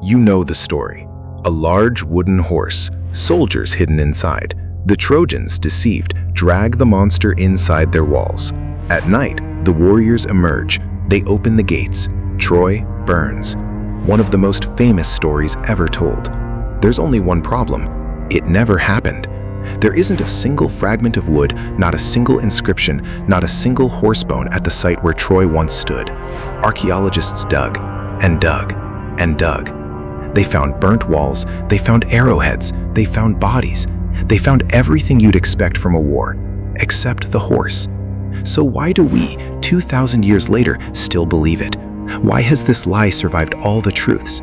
You know the story. A large wooden horse, soldiers hidden inside. The Trojans, deceived, drag the monster inside their walls. At night, the warriors emerge. They open the gates. Troy burns. One of the most famous stories ever told. There's only one problem. It never happened. There isn't a single fragment of wood, not a single inscription, not a single horse bone at the site where Troy once stood. Archaeologists dug and dug and dug. They found burnt walls, they found arrowheads, they found bodies. They found everything you'd expect from a war, except the horse. So why do we, 2,000 years later, still believe it? Why has this lie survived all the truths?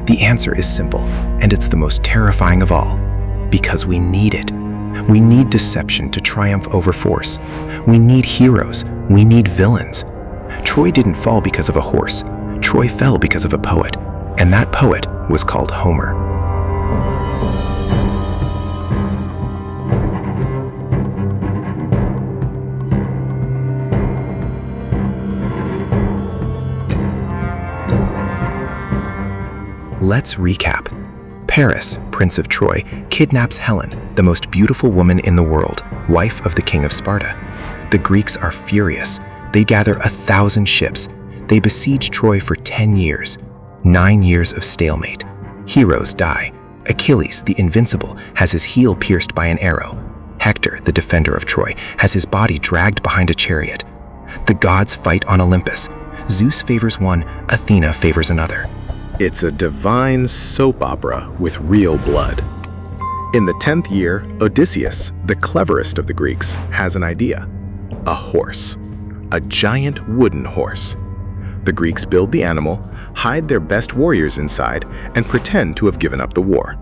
The answer is simple, and it's the most terrifying of all. Because we need it. We need deception to triumph over force. We need heroes. We need villains. Troy didn't fall because of a horse. Troy fell because of a poet, and that poet was called Homer. Let's recap. Paris, Prince of Troy, kidnaps Helen, the most beautiful woman in the world, wife of the king of Sparta. The Greeks are furious. They gather 1,000 ships. They besiege Troy for 10 years. 9 years of stalemate. Heroes die. Achilles, the invincible, has his heel pierced by an arrow. Hector, the defender of Troy, has his body dragged behind a chariot. The gods fight on Olympus. Zeus favors one, Athena favors another. It's a divine soap opera with real blood. In the 10th year, Odysseus, the cleverest of the Greeks, has an idea. A horse. A giant wooden horse. The Greeks build the animal, hide their best warriors inside, and pretend to have given up the war.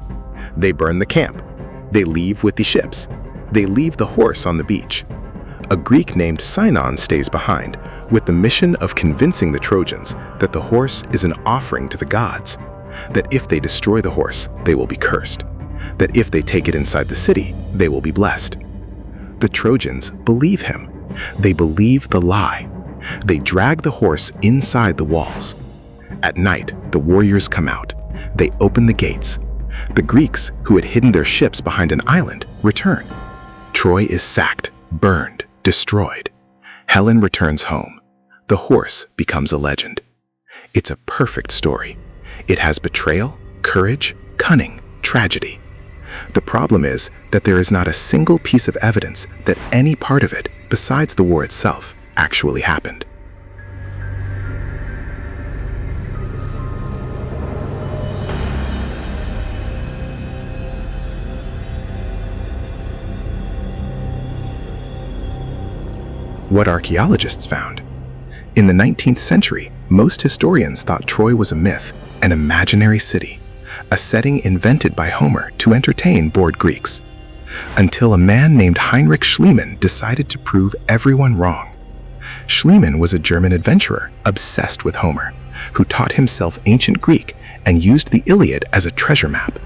They burn the camp. They leave with the ships. They leave the horse on the beach. A Greek named Sinon stays behind, with the mission of convincing the Trojans that the horse is an offering to the gods, that if they destroy the horse, they will be cursed, that if they take it inside the city, they will be blessed. The Trojans believe him. They believe the lie. They drag the horse inside the walls. At night, the warriors come out. They open the gates. The Greeks, who had hidden their ships behind an island, return. Troy is sacked, burned, destroyed. Helen returns home. The horse becomes a legend. It's a perfect story. It has betrayal, courage, cunning, tragedy. The problem is that there is not a single piece of evidence that any part of it, besides the war itself, actually happened. What archaeologists found. In the 19th century, most historians thought Troy was a myth, an imaginary city, a setting invented by Homer to entertain bored Greeks, until a man named Heinrich Schliemann decided to prove everyone wrong. Schliemann was a German adventurer obsessed with Homer, who taught himself ancient Greek and used the Iliad as a treasure map.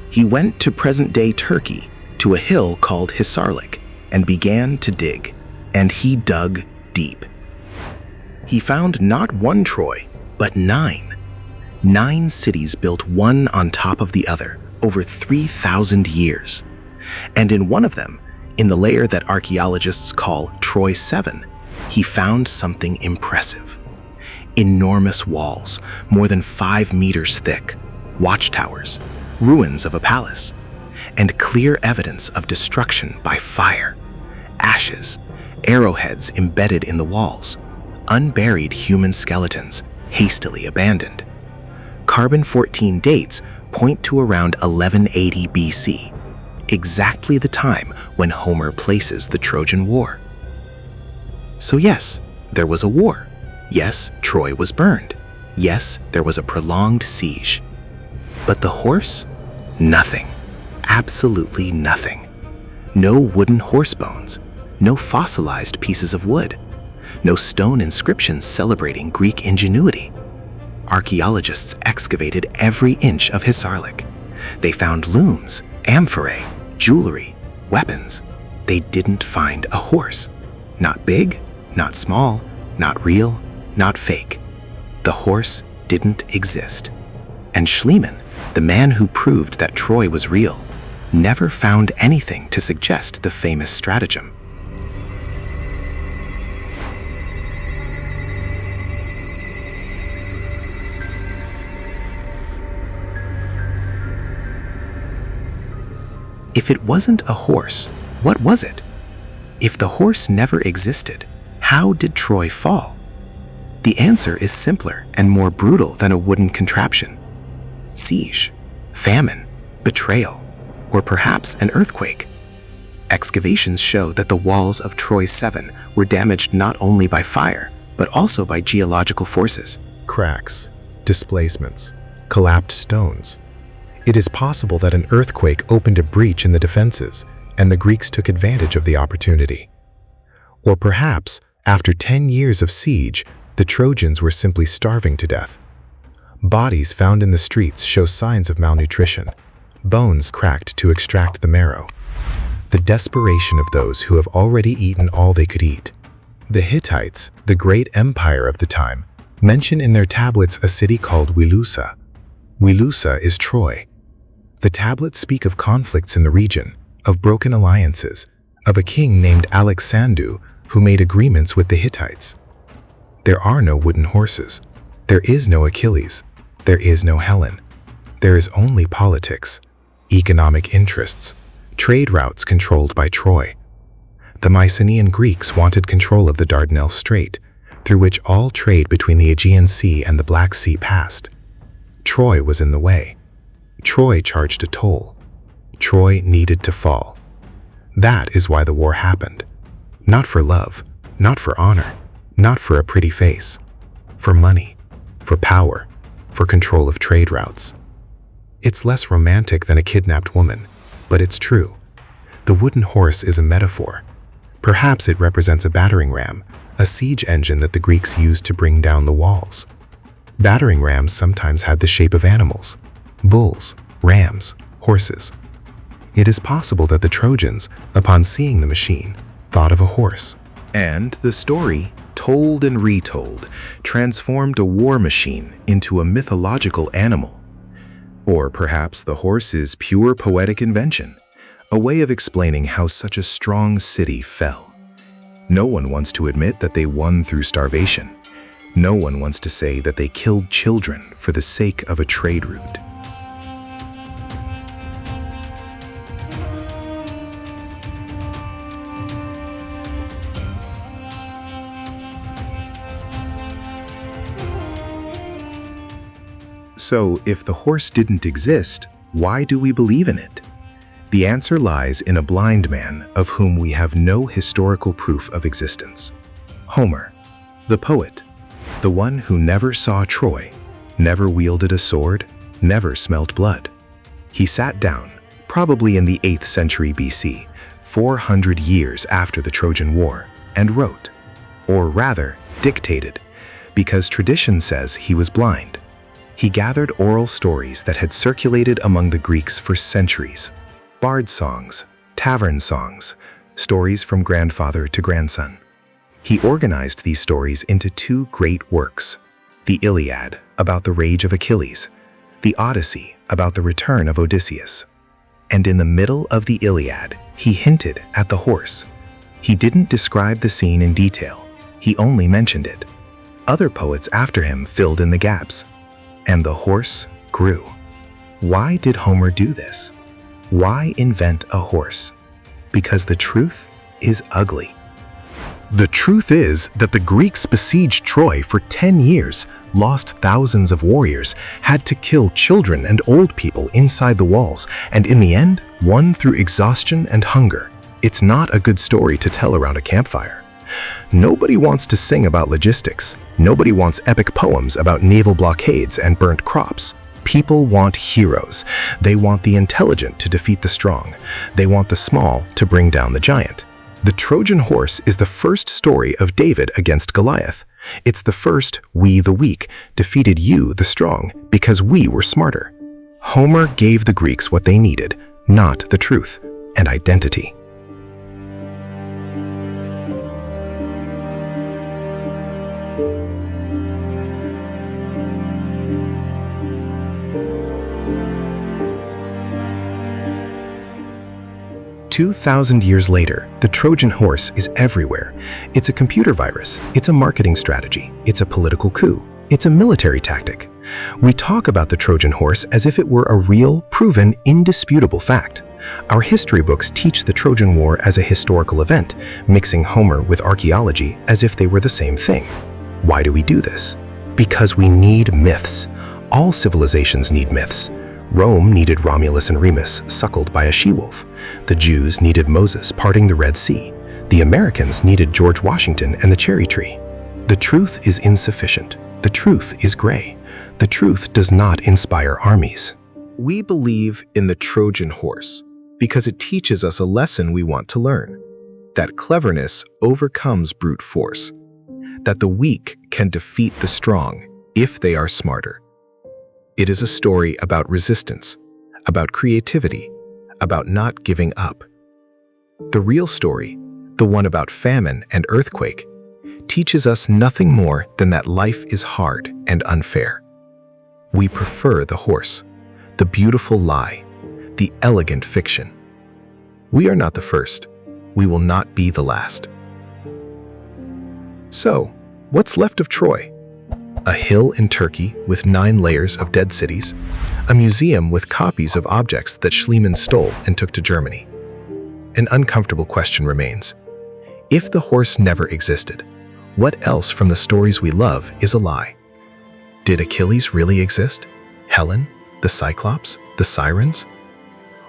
He went to present-day Turkey, to a hill called Hisarlik, and began to dig, and he dug deep. He found not one Troy, but 9. 9 cities built one on top of the other over 3,000 years. And in one of them, in the layer that archaeologists call Troy 7, he found something impressive. Enormous walls, more than 5 meters thick, watchtowers, ruins of a palace, and clear evidence of destruction by fire, ashes, arrowheads embedded in the walls, unburied human skeletons hastily abandoned. Carbon-14 dates point to around 1180 BC, exactly the time when Homer places the Trojan War. So yes, there was a war. Yes, Troy was burned. Yes, there was a prolonged siege. But the horse? Nothing. Absolutely nothing. No wooden horse bones. No fossilized pieces of wood. No stone inscriptions celebrating Greek ingenuity. Archaeologists excavated every inch of Hisarlik. They found looms, amphorae, jewelry, weapons. They didn't find a horse. Not big, not small, not real, not fake. The horse didn't exist. And Schliemann, the man who proved that Troy was real, never found anything to suggest the famous stratagem. If it wasn't a horse, what was it? If the horse never existed, how did Troy fall? The answer is simpler and more brutal than a wooden contraption. Siege, famine, betrayal, or perhaps an earthquake. Excavations show that the walls of Troy 7 were damaged not only by fire, but also by geological forces. Cracks, displacements, collapsed stones. It is possible that an earthquake opened a breach in the defenses, and the Greeks took advantage of the opportunity. Or perhaps, after 10 years of siege, the Trojans were simply starving to death. Bodies found in the streets show signs of malnutrition, bones cracked to extract the marrow. The desperation of those who have already eaten all they could eat. The Hittites, the great empire of the time, mention in their tablets a city called Wilusa. Wilusa is Troy. The tablets speak of conflicts in the region, of broken alliances, of a king named Alexandu who made agreements with the Hittites. There are no wooden horses. There is no Achilles. There is no Helen. There is only politics, economic interests, trade routes controlled by Troy. The Mycenaean Greeks wanted control of the Dardanelles Strait, through which all trade between the Aegean Sea and the Black Sea passed. Troy was in the way. Troy charged a toll. Troy needed to fall. That is why the war happened. Not for love, not for honor, not for a pretty face. For money, for power, for control of trade routes. It's less romantic than a kidnapped woman, but it's true. The wooden horse is a metaphor. Perhaps it represents a battering ram, a siege engine that the Greeks used to bring down the walls. Battering rams sometimes had the shape of animals. Bulls, rams, horses. It is possible that the Trojans, upon seeing the machine, thought of a horse. And the story, told and retold, transformed a war machine into a mythological animal. Or perhaps the horse is pure poetic invention, a way of explaining how such a strong city fell. No one wants to admit that they won through starvation. No one wants to say that they killed children for the sake of a trade route. So, if the horse didn't exist, why do we believe in it? The answer lies in a blind man of whom we have no historical proof of existence. Homer, the poet, the one who never saw Troy, never wielded a sword, never smelt blood. He sat down, probably in the 8th century BC, 400 years after the Trojan War, and wrote, or rather, dictated, because tradition says he was blind. He gathered oral stories that had circulated among the Greeks for centuries. Bard songs, tavern songs, stories from grandfather to grandson. He organized these stories into 2 great works: the Iliad, about the rage of Achilles, the Odyssey, about the return of Odysseus. And in the middle of the Iliad, he hinted at the horse. He didn't describe the scene in detail. He only mentioned it. Other poets after him filled in the gaps. And the horse grew. Why did Homer do this? Why invent a horse? Because the truth is ugly. The truth is that the Greeks besieged Troy for 10 years, lost thousands of warriors, had to kill children and old people inside the walls, and in the end, won through exhaustion and hunger. It's not a good story to tell around a campfire. Nobody wants to sing about logistics. Nobody wants epic poems about naval blockades and burnt crops. People want heroes. They want the intelligent to defeat the strong. They want the small to bring down the giant. The Trojan horse is the first story of David against Goliath. It's the first we the weak defeated you the strong because we were smarter. Homer gave the Greeks what they needed, not the truth and identity. 2,000 years later, the Trojan horse is everywhere. It's a computer virus, it's a marketing strategy, it's a political coup, it's a military tactic. We talk about the Trojan horse as if it were a real, proven, indisputable fact. Our history books teach the Trojan War as a historical event, mixing Homer with archaeology as if they were the same thing. Why do we do this? Because we need myths. All civilizations need myths. Rome needed Romulus and Remus, suckled by a she-wolf. The Jews needed Moses parting the Red Sea. The Americans needed George Washington and the cherry tree. The truth is insufficient. The truth is gray. The truth does not inspire armies. We believe in the Trojan horse because it teaches us a lesson we want to learn. That cleverness overcomes brute force. That the weak can defeat the strong if they are smarter. It is a story about resistance, about creativity, about not giving up. The real story, the one about famine and earthquake, teaches us nothing more than that life is hard and unfair. We prefer the horse, the beautiful lie, the elegant fiction. We are not the first. We will not be the last. So, what's left of Troy? A hill in Turkey with 9 layers of dead cities, a museum with copies of objects that Schliemann stole and took to Germany. An uncomfortable question remains. If the horse never existed, what else from the stories we love is a lie? Did Achilles really exist? Helen? The Cyclops? The Sirens?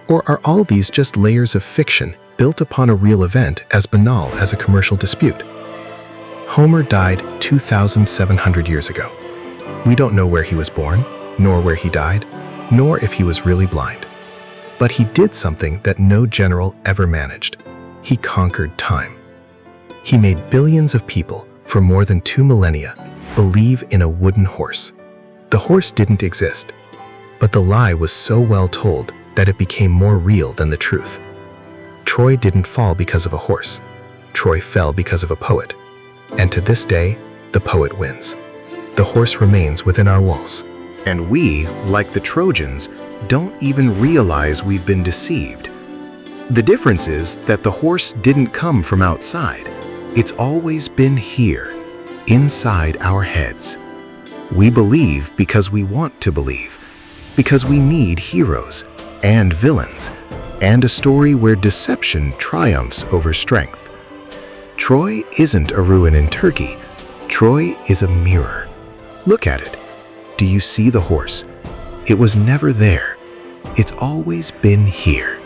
Or are all these just layers of fiction built upon a real event as banal as a commercial dispute? Homer died 2,700 years ago. We don't know where he was born, nor where he died, nor if he was really blind. But he did something that no general ever managed. He conquered time. He made billions of people, for more than 2 millennia, believe in a wooden horse. The horse didn't exist, but the lie was so well told that it became more real than the truth. Troy didn't fall because of a horse. Troy fell because of a poet. And to this day, the poet wins. The horse remains within our walls. And we, like the Trojans, don't even realize we've been deceived. The difference is that the horse didn't come from outside. It's always been here, inside our heads. We believe because we want to believe, because we need heroes and villains, and a story where deception triumphs over strength. Troy isn't a ruin in Turkey. Troy is a mirror. Look at it. Do you see the horse? It was never there. It's always been here.